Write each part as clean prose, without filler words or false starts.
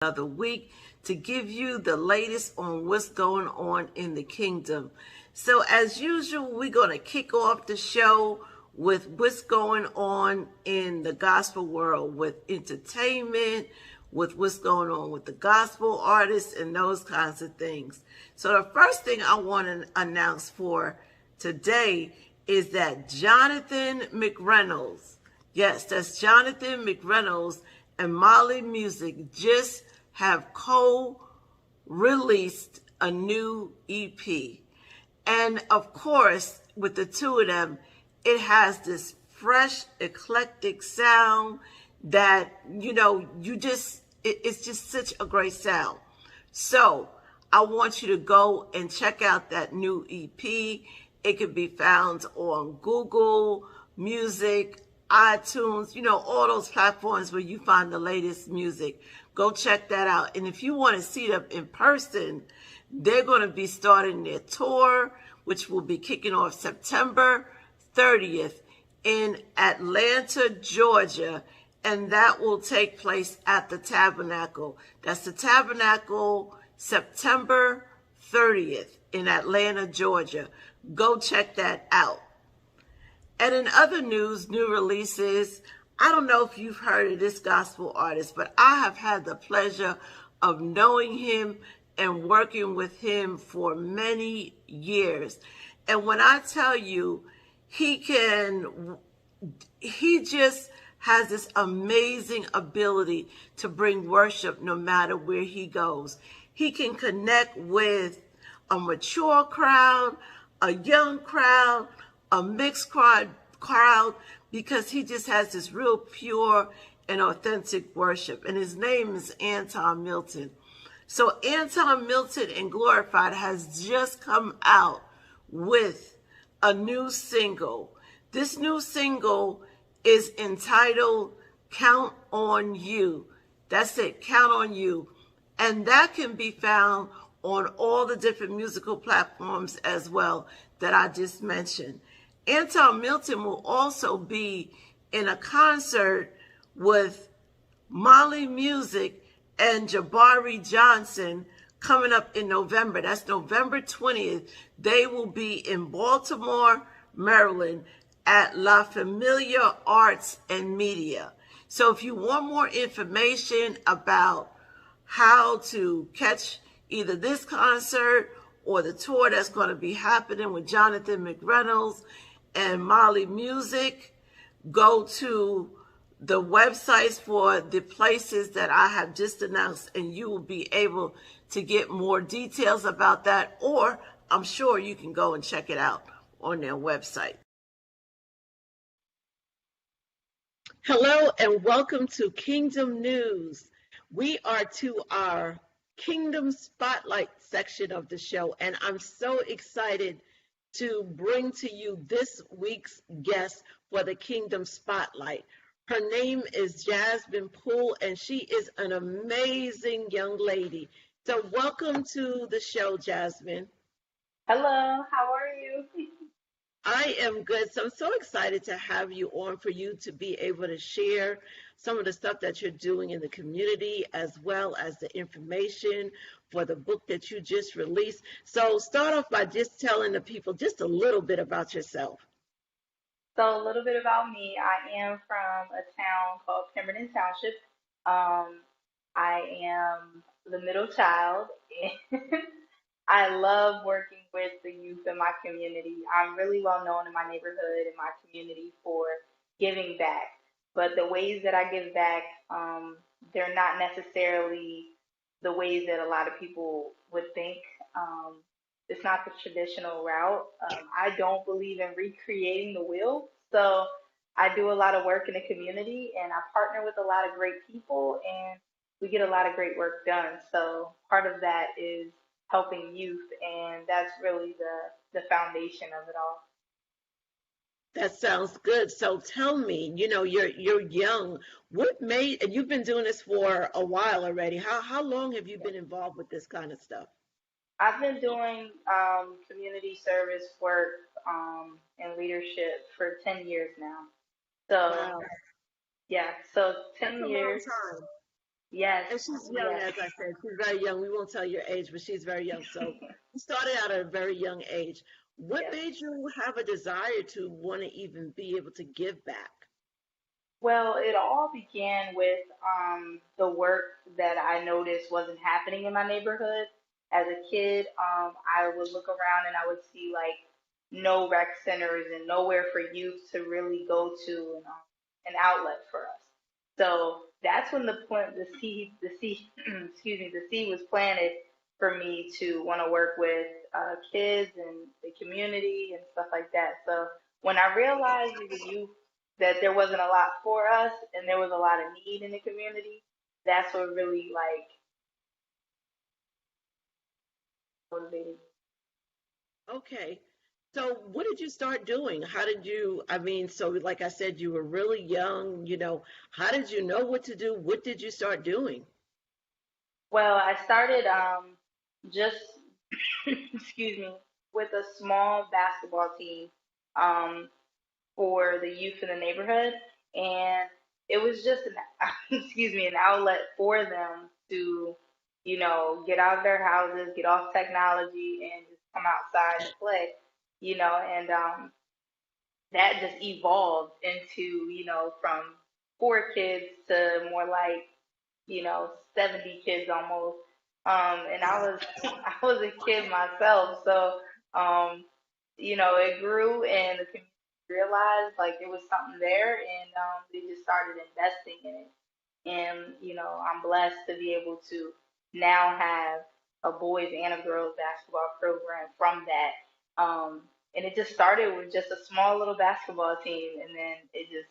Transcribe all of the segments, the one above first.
another week to give you the latest on what's going on in the kingdom. So, as usual, we're going to kick off the show with what's going on in the gospel world, with entertainment, with what's going on with the gospel artists, and those kinds of things. So, the first thing I want to announce for today is that Jonathan Mcreynolds, yes, that's Jonathan Mcreynolds and Molly Music just have co-released a new EP. And of course, with the two of them, it has this fresh, eclectic sound that, it's just such a great sound. So I want you to go and check out that new EP. It can be found on Google Music, iTunes, all those platforms where you find the latest music. Go check that out. And if you want to see them in person, they're going to be starting their tour, which will be kicking off September 30th in Atlanta, Georgia. And that will take place at the Tabernacle. That's the Tabernacle, September 30th in Atlanta, Georgia. Go check that out. And in other news, new releases, I don't know if you've heard of this gospel artist, but I have had the pleasure of knowing him and working with him for many years. And when I tell you, he just has this amazing ability to bring worship no matter where he goes. He can connect with a mature crowd, a young crowd, a mixed crowd, because he just has this real pure and authentic worship. And his name is Anton Milton. So Anton Milton and Glorified has just come out with a new single. This new single is entitled Count on You. That's it, Count on You. And that can be found on all the different musical platforms as well that I just mentioned. Anton Milton will also be in a concert with Molly Music and Jabari Johnson coming up in November. That's November 20th. They will be in Baltimore, Maryland at La Familia Arts and Media. So if you want more information about how to catch either this concert or the tour that's going to be happening with Jonathan Mcreynolds and Molly Music, go to the websites for the places that I have just announced, and you will be able to get more details about that, or I'm sure you can go and check it out on their website. Hello and welcome to Kingdom News. We are to our Kingdom Spotlight section of the show, and I'm so excited to bring to you this week's guest for the Kingdom Spotlight. Her name is Jasmine Poole, and she is an amazing young lady. So welcome to the show, Jasmine. Hello, how are you? I am good. So I'm so excited to have you on, for you to be able to share some of the stuff that you're doing in the community, as well as the information for the book that you just released. So start off by just telling the people just a little bit about yourself. So a little bit about me. I am from a town called Pemberton Township. I am the middle child, and I love working with the youth in my community. I'm really well known in my neighborhood and my community for giving back. But the ways that I give back, they're not necessarily the ways that a lot of people would think. Um, it's not the traditional route. I don't believe in recreating the wheel. So I do a lot of work in the community, and I partner with a lot of great people, and we get a lot of great work done. So part of that is helping youth, and that's really the foundation of it all. That sounds good. So tell me, you're young. What made, and you've been doing this for a while already. How long have you been involved with this kind of stuff? I've been doing community service work and leadership for 10 years now. So Wow, yeah, so that's 10 a long years. time. Yes, And she's young, yes, as I said. She's very young. We won't tell your age, but she's very young. So you started out at a very young age. What yes. made you have a desire to want to even be able to give back? Well, it all began with the work that I noticed wasn't happening in my neighborhood. As a kid, I would look around and I would see like no rec centers and nowhere for youth to really go to, and an outlet for us. So that's when the seed, excuse me, the seed was planted for me to want to work with kids and the community and stuff like that. So when I realized as a youth that there wasn't a lot for us and there was a lot of need in the community, that's what really like motivated me. Okay. So what did you start doing? How did you, I mean, so like I said, you were really young, how did you know what to do? What did you start doing? Well, I started just excuse me, with a small basketball team um, for the youth in the neighborhood, and it was just an excuse me, an outlet for them to, get out of their houses, get off technology, and just come outside and play. And that just evolved into, from 4 kids to more like, 70 kids almost. And I was I was a kid myself, so it grew and the community realized like there was something there, and they just started investing in it. And I'm blessed to be able to now have a boys and a girls basketball program from that. And it just started with just a small little basketball team, and then it just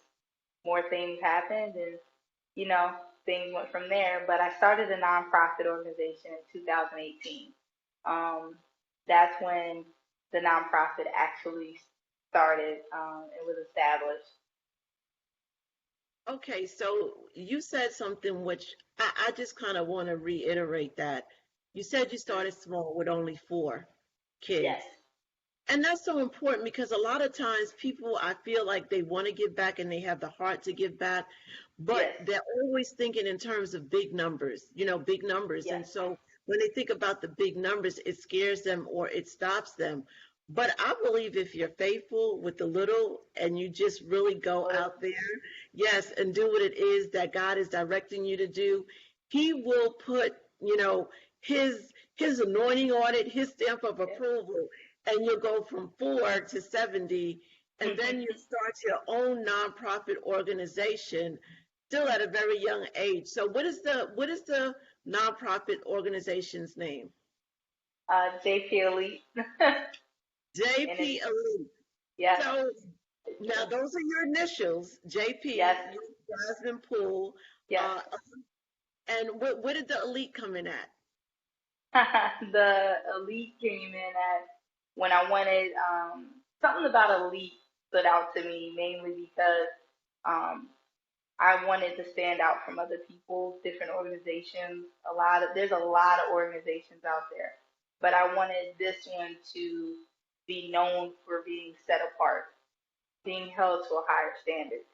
more things happened, and you know things went from there. But I started a nonprofit organization in 2018. Um, that's when the nonprofit actually started. It was established. Okay, so you said something which I just kind of want to reiterate that. You said you started small with only 4 kids. Yes, And that's so important because a lot of times people, I feel like they want to give back and they have the heart to give back, but yes, they're always thinking in terms of big numbers, big numbers. yes. And so when they think about the big numbers, it scares them or it stops them. But I believe if you're faithful with the little and you just really go Little, out there, yes, and do what it is that God is directing you to do, He will put, his anointing on it, his stamp of yes. approval, and you'll go from 4 to 70, and then you start your own nonprofit organization still at a very young age. So what is the nonprofit organization's name? JP Elite, and it's JP Elite. yes, So now those are your initials, yes, JP, Jasmine Poole. yes. Uh, and what did the Elite come in at? The elite came in at when I wanted something about elite stood out to me mainly because um, I wanted to stand out from other people, different organizations. There's a lot of organizations out there, but I wanted this one to be known for being set apart, being held to a higher standard.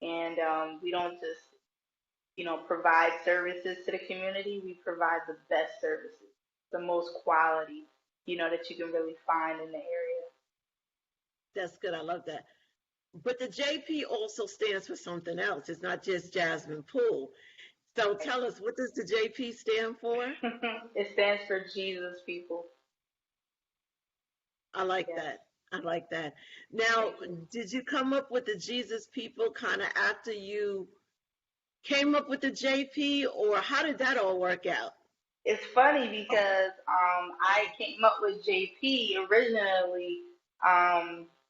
And we don't just provide services to the community. We provide the best services, the most quality, that you can really find in the area. That's good. I love that. But the JP also stands for something else. It's not just Jasmine Poole. So tell us, what does the JP stand for? It stands for Jesus people. I like Yes, that. I like that. Now, thank you. did you come up with the Jesus people kind of after you came up with the JP, or how did that all work out? It's funny because I came up with JP originally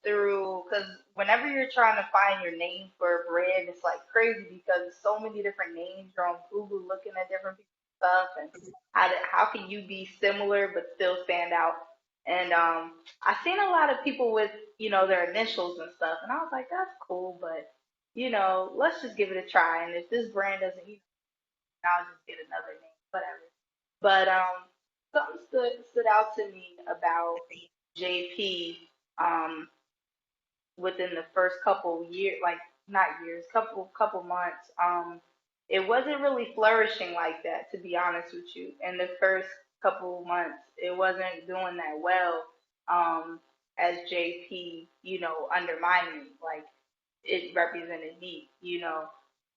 through because whenever you're trying to find your name for a brand, it's like crazy because there's so many different names. You're on Google looking at different people's stuff, and how can you be similar but still stand out? And I seen a lot of people with their initials and stuff, and I was like, that's cool, but let's just give it a try. And if this brand doesn't, I'll just get another name, whatever. But something stood out to me about JP within the first couple years, like not years, couple months. it wasn't really flourishing like that, to be honest with you. In the first couple months, it wasn't doing that well. Um, as JP, undermined me, like it represented me,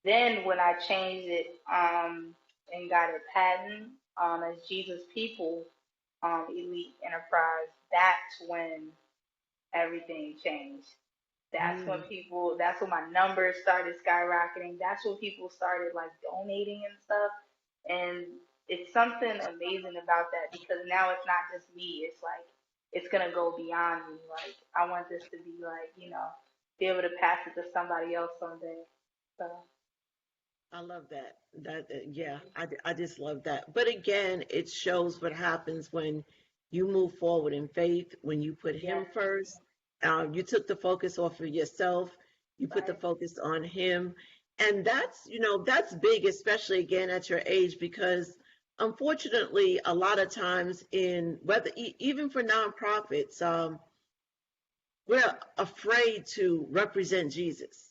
Then when I changed it, and got a patent, as Jesus People, Elite Enterprise, that's when everything changed. Mm. That's when my numbers started skyrocketing. That's when people started like donating and stuff. And it's something amazing about that because now it's not just me. It's like, it's going to go beyond me. Like, I want this to be like, be able to pass it to somebody else someday. So, I love that. Yeah, I just love that. But again, it shows what happens when you move forward in faith, when you put yes, Him first. You took the focus off of yourself, you put the right. focus on Him. And that's big, especially again at your age, because unfortunately, a lot of times in whether even for nonprofits, we're afraid to represent Jesus.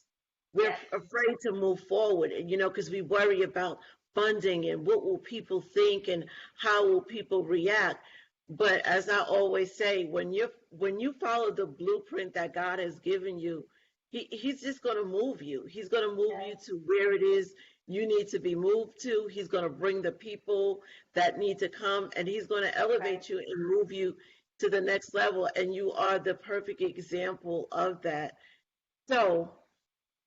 We're Yes, afraid to move forward, and because we worry about funding and what will people think and how will people react. But as I always say, when you follow the blueprint that God has given you, he's just going to move you. He's going to move yes, you to where it is you need to be moved to. He's going to bring the people that need to come, and he's going to right. elevate you and move you to the next level. And you are the perfect example of that. So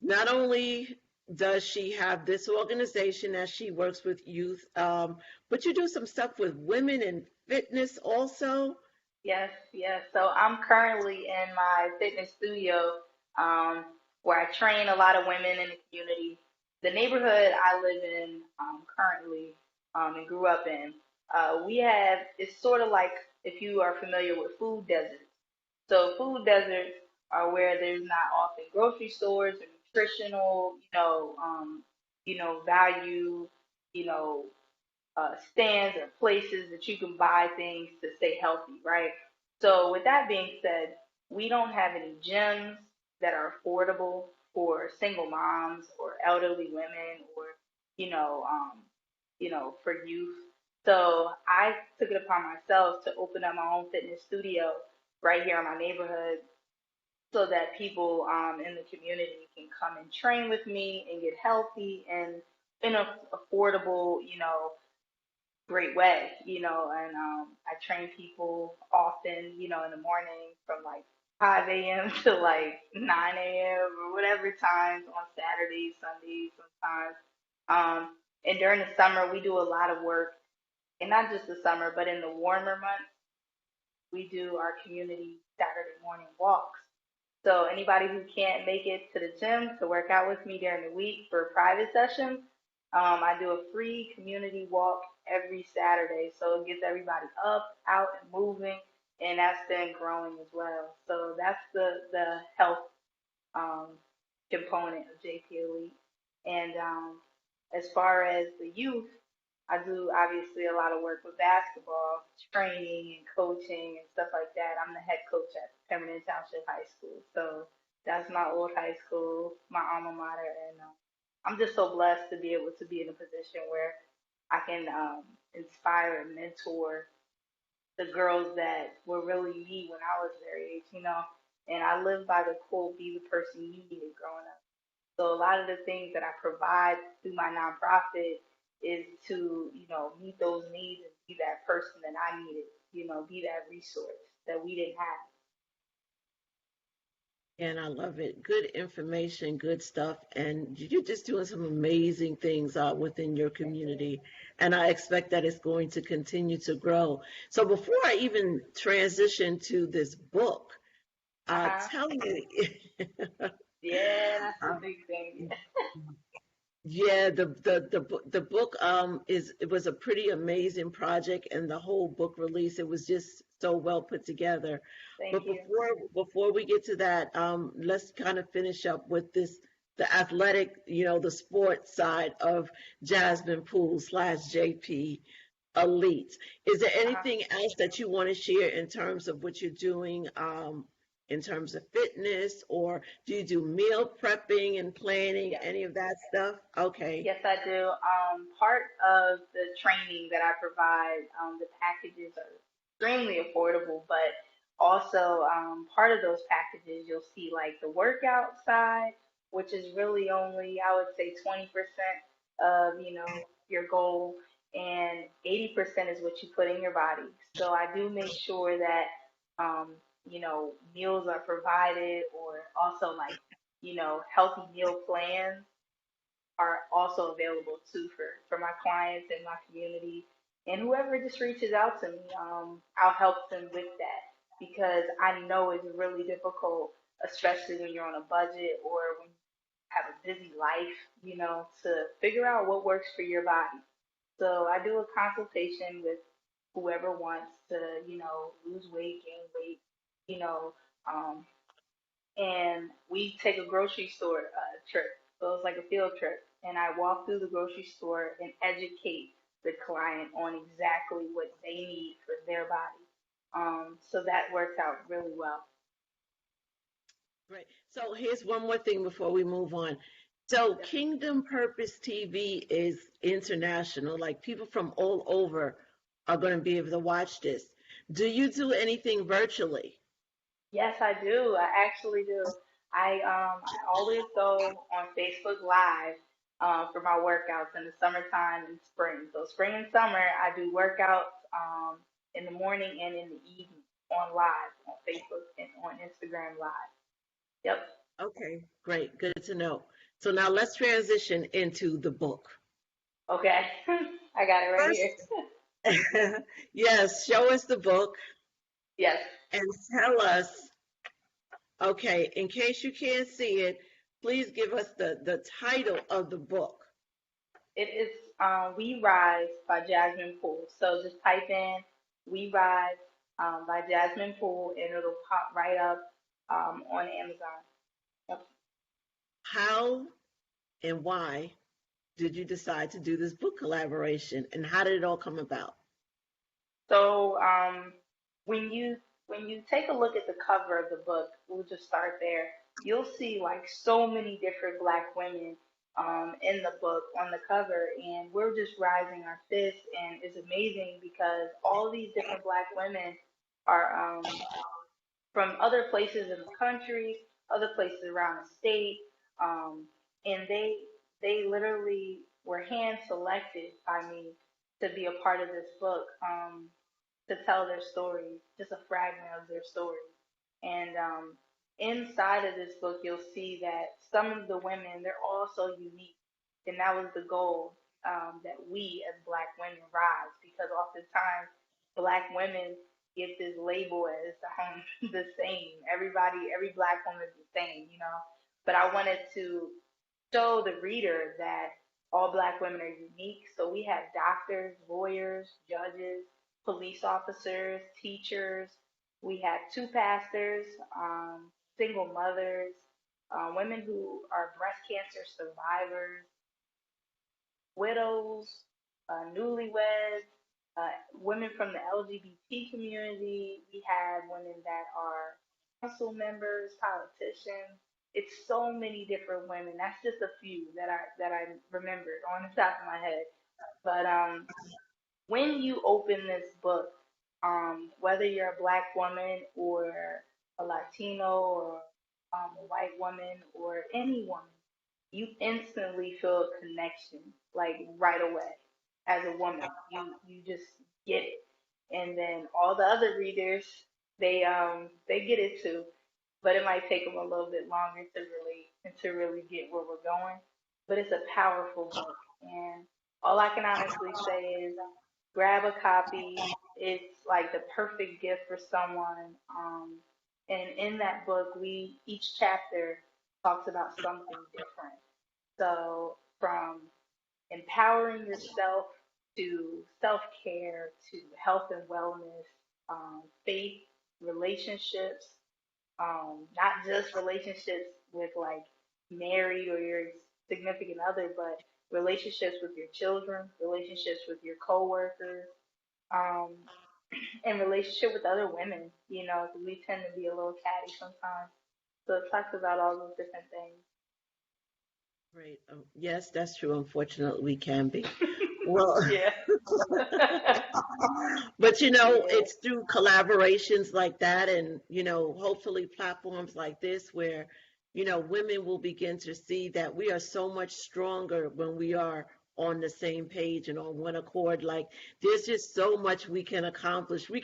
not only does she have this organization that she works with youth, but you do some stuff with women in fitness also. Yes, yes. So I'm currently in my fitness studio, um, where I train a lot of women in the community. The neighborhood I live in, currently, and grew up in, it's sort of like if you are familiar with food deserts. So food deserts are where there's not often grocery stores or nutritional, value, you know, stands or places that you can buy things to stay healthy, right? So, with that being said, we don't have any gyms that are affordable for single moms or elderly women or, for youth. So, I took it upon myself to open up my own fitness studio right here in my neighborhood so that people, in the community can come and train with me and get healthy and in a affordable, great way, and I train people often, in the morning from like 5 a.m. to like 9 a.m. or whatever times on Saturdays, Sundays sometimes. And during the summer, we do a lot of work, and not just the summer, but in the warmer months, we do our community Saturday morning walks. So anybody who can't make it to the gym to work out with me during the week for private sessions, I do a free community walk every Saturday. So it gets everybody up, out, and moving, and that's been growing as well. So that's the health, um, component of JP Elite. And as far as the youth, I do obviously a lot of work with basketball, training and coaching and stuff like that. I'm the head coach at Pemberton Township High School. So that's my old high school, my alma mater. And I'm just so blessed to be able to be in a position where I can, inspire and mentor the girls that were really me when I was their age. And I live by the quote, be the person you needed growing up. So a lot of the things that I provide through my nonprofit is to, meet those needs and be that person that I needed, be that resource that we didn't have. And I love it. Good information, good stuff. And you're just doing some amazing things within your Thank you. community. And I expect that it's going to continue to grow. So before I even transition to this book, Uh-huh. tell me, Yeah, that's the uh, big thing. yeah, the book it was a pretty amazing project, and the whole book release, it was just so well put together. Thank But you. before we get to that, let's kind of finish up with the athletic, the sports side of Jasmine Poole / JP Elite. Is there Uh-huh. anything else that you want to share in terms of what you're doing? in terms of fitness, or do you do meal prepping and planning, Yes. any of that stuff? Okay. Yes, I do. Part of the training that I provide, the packages are extremely affordable, but also part of those packages, you'll see like the workout side, which is really only, I would say, 20% of, your goal, and 80% is what you put in your body. So I do make sure that, meals are provided, or also like, healthy meal plans are also available too for my clients and my community, and whoever just reaches out to me. I'll help them with that, because I know it's really difficult, especially when you're on a budget or when you have a busy life, to figure out what works for your body. So I do a consultation with whoever wants to, lose weight, gain weight, you know, um, and we take a grocery store trip. So it's like a field trip, and I walk through the grocery store and educate the client on exactly what they need for their body. So that works out really well. Great. So here's one more thing before we move on. So Yep. Kingdom Purpose TV is international. Like people from all over are going to be able to watch this. Do you do anything virtually? Yes, I do. I actually do. I always go on Facebook Live for my workouts in the summertime and spring. So spring and summer, I do workouts in the morning and in the evening on live on Facebook and on Instagram Live. Yep. Okay, great. Good to know. So now let's transition into the book. Okay. I got it right here. First, yes, show us the book Yes. and tell us, okay, in case you can't see it, please give us the title of the book. It is We Rise by Jasmine Poole. So just type in We Rise by Jasmine Poole, and it'll pop right up on Amazon. Yep. How and why did you decide to do this book collaboration, and how did it all come about? So when you take a look at the cover of the book, we'll just start there. You'll see like so many different Black women in the book on the cover, and we're just rising our fists, and it's amazing because all these different Black women are from other places in the country, other places around the state, um, and they literally were hand selected by me to be a part of this book, to tell their story, just a fragment of their story. And inside of this book, you'll see that some of the women, they're all so unique. And that was the goal, that we as Black women rise, because oftentimes Black women get this label as the same. Everybody, every Black woman is the same. But I wanted to show the reader that all Black women are unique. So we have doctors, lawyers, judges, police officers, teachers. We have two pastors, single mothers, women who are breast cancer survivors, widows, newlyweds, women from the LGBT community. We have women that are council members, politicians. It's so many different women. That's just a few that I remembered on the top of my head. But when you open this book, whether you're a Black woman or a Latino or a white woman or any woman, you instantly feel a connection, like right away. As a woman, you just get it, and then all the other readers, they get it too, but it might take them a little bit longer to really get where we're going. But it's a powerful book, and all I can honestly say is grab a copy. It's like the perfect gift for someone. And in that book, we each chapter talks about something different. So from empowering yourself to self care to health and wellness, faith, relationships, not just relationships with like married or your significant other, but relationships with your children, relationships with your coworkers, um, in relationship with other women. You know, 'cause we tend to be a little catty sometimes. So it talks about all those different things. Great. Yes, that's true. Unfortunately, we can be. Well, Yeah. but Yeah. it's through collaborations like that and, hopefully platforms like this where, women will begin to see that we are so much stronger when we are on the same page and on one accord. Like there's just so much we can accomplish. We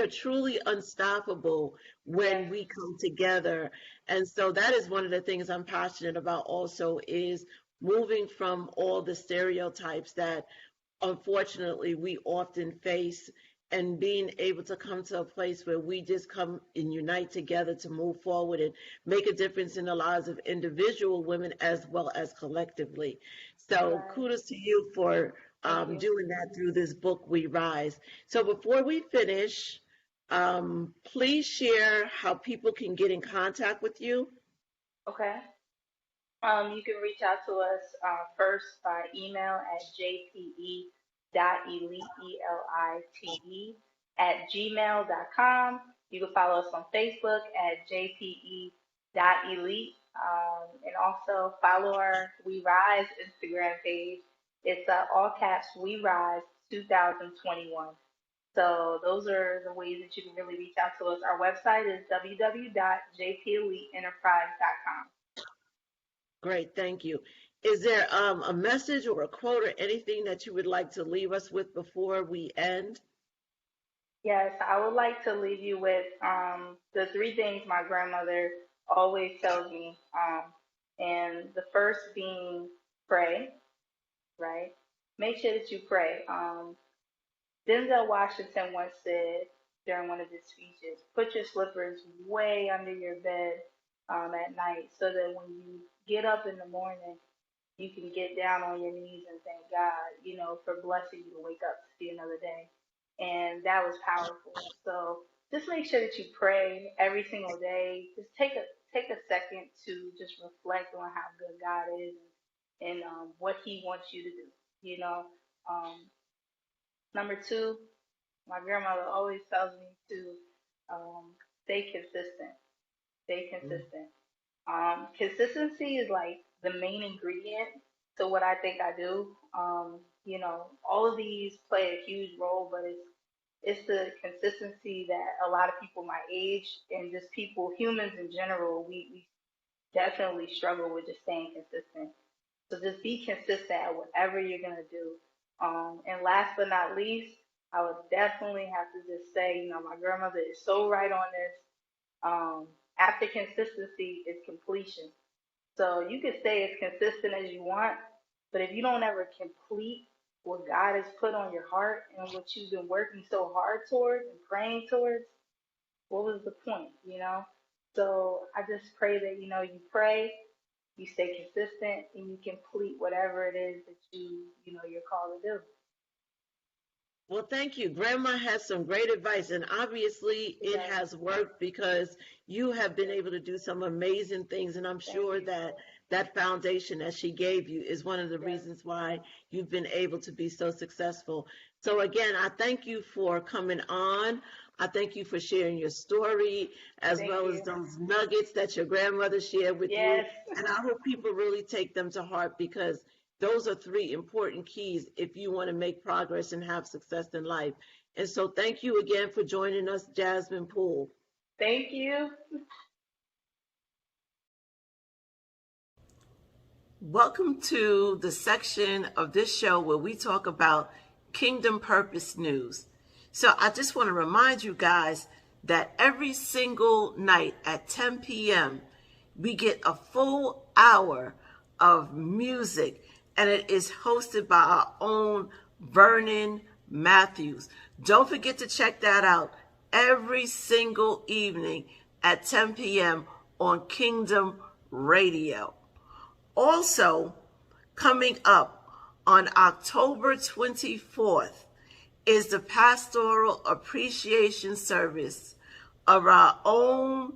are truly unstoppable when Yes. we come together. And so that is one of the things I'm passionate about also is moving from all the stereotypes that unfortunately we often face and being able to come to a place where we just come and unite together to move forward and make a difference in the lives of individual women as well as collectively. So Right. kudos to you for Thank you. doing that through this book, We Rise. So before we finish, please share how people can get in contact with you. Okay. You can reach out to us first by email at jpe.elite@gmail.com. You can follow us on Facebook at jpe.elite, and also follow our We Rise Instagram page. It's all caps We Rise 2021. So those are the ways that you can really reach out to us. Our website is www.jpeliteenterprise.com. Great, thank you. Is there a message or a quote or anything that you would like to leave us with before we end? Yes, I would like to leave you with the three things my grandmother always tells me. And the first being pray, right? Make sure that you pray. Denzel Washington once said during one of his speeches, put your slippers way under your bed at night so that when you get up in the morning, you can get down on your knees and thank God, for blessing you to wake up to see another day. And that was powerful. So just make sure that you pray every single day. Just take a second to just reflect on how good God is and what He wants you to do. You know. Number two, my grandmother always tells me to stay consistent. Stay consistent. Consistency is like the main ingredient to what I think I do. All of these play a huge role, but it's the consistency that a lot of people my age and just people, humans in general, we definitely struggle with just staying consistent. So just be consistent at whatever you're gonna do. And last but not least, I would definitely have to just say, my grandmother is so right on this. After consistency is completion. So you can stay as consistent as you want, but if you don't ever complete what God has put on your heart and what you've been working so hard towards and praying towards, what was the point, So I just pray that, you pray, you stay consistent, and you complete whatever it is that you're called to do. Well, thank you. Grandma has some great advice, and obviously it Yes. has worked because you have been able to do some amazing things, and I'm Thank sure you. that that foundation that she gave you is one of the Yes. reasons why you've been able to be so successful. So again, I thank you for coming on. I thank you for sharing your story as Thank well as you. those nuggets that your grandmother shared with you. Yes. And I hope people really take them to heart because those are three important keys if you want to make progress and have success in life. And so thank you again for joining us, Jasmine Poole. Thank you. Welcome to the section of this show where we talk about Kingdom Purpose News. So I just want to remind you guys that every single night at 10 p.m., we get a full hour of music, and it is hosted by our own Vernon Matthews. Don't forget to check that out every single evening at 10 p.m. on Kingdom Radio. Also, coming up on October 24th is the Pastoral Appreciation Service of our own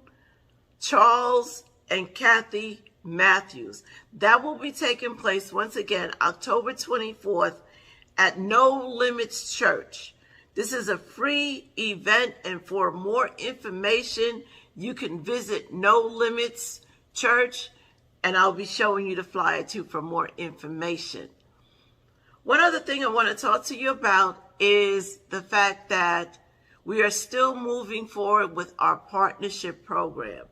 Charles and Kathy Matthews. That will be taking place once again October 24th at No Limits Church. This is a free event, and for more information, you can visit No Limits Church, and I'll be showing you the flyer too for more information. One other thing I want to talk to you about is the fact that we are still moving forward with our partnership program.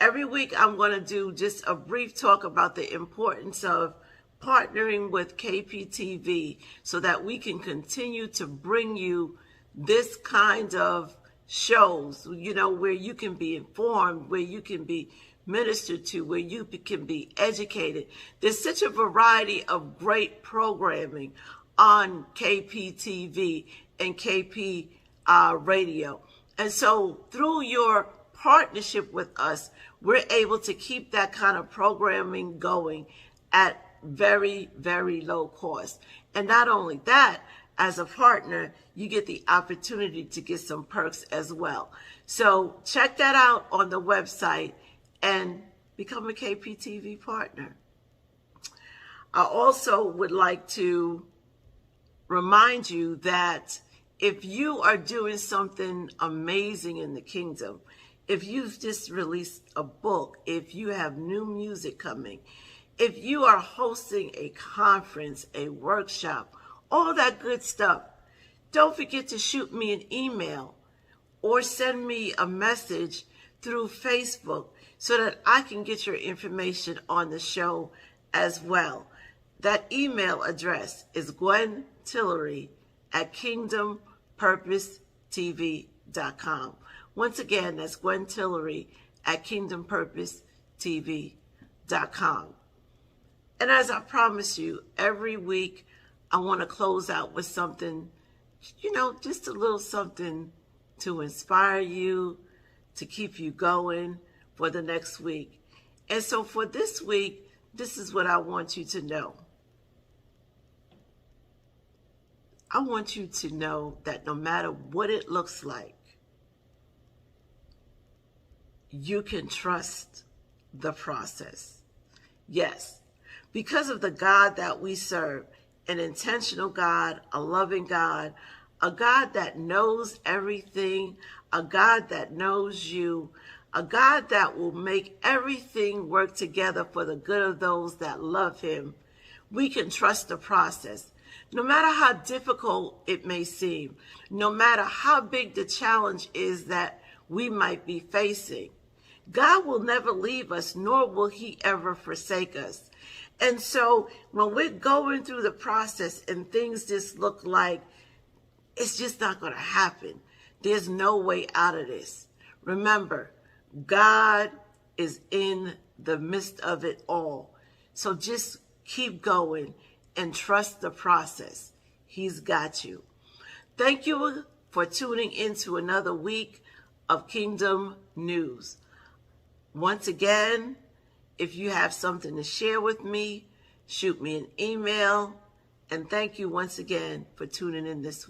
Every week I'm going to do just a brief talk about the importance of partnering with Kptv so that we can continue to bring you this kind of shows, where you can be informed, where you can be ministered to, where you can be educated. There's such a variety of great programming on Kptv and KP radio. And so through your partnership with us, we're able to keep that kind of programming going at very, very low cost. And not only that, as a partner, you get the opportunity to get some perks as well. So check that out on the website and become a Kptv partner. I also would like to remind you that if you are doing something amazing in the kingdom, if you've just released a book, if you have new music coming, if you are hosting a conference, a workshop, all that good stuff, don't forget to shoot me an email or send me a message through Facebook so that I can get your information on the show as well. That email address is GwenTillery@KingdomPurposeTV.com. Once again, that's GwenTillery@KingdomPurposeTV.com. And as I promise you, every week I want to close out with something, just a little something to inspire you, to keep you going for the next week. And so for this week, this is what I want you to know. I want you to know that no matter what it looks like, you can trust the process. Yes, because of the God that we serve, an intentional God, a loving God, a God that knows everything, a God that knows you, a God that will make everything work together for the good of those that love him. We can trust the process. No matter how difficult it may seem, no matter how big the challenge is that we might be facing, God will never leave us, nor will he ever forsake us. And so when we're going through the process and things just look like it's just not going to happen, there's no way out of this. Remember, God is in the midst of it all. So just keep going and trust the process. He's got you. Thank you for tuning into another week of Kingdom News. Once again, if you have something to share with me, shoot me an email. And thank you once again for tuning in this week.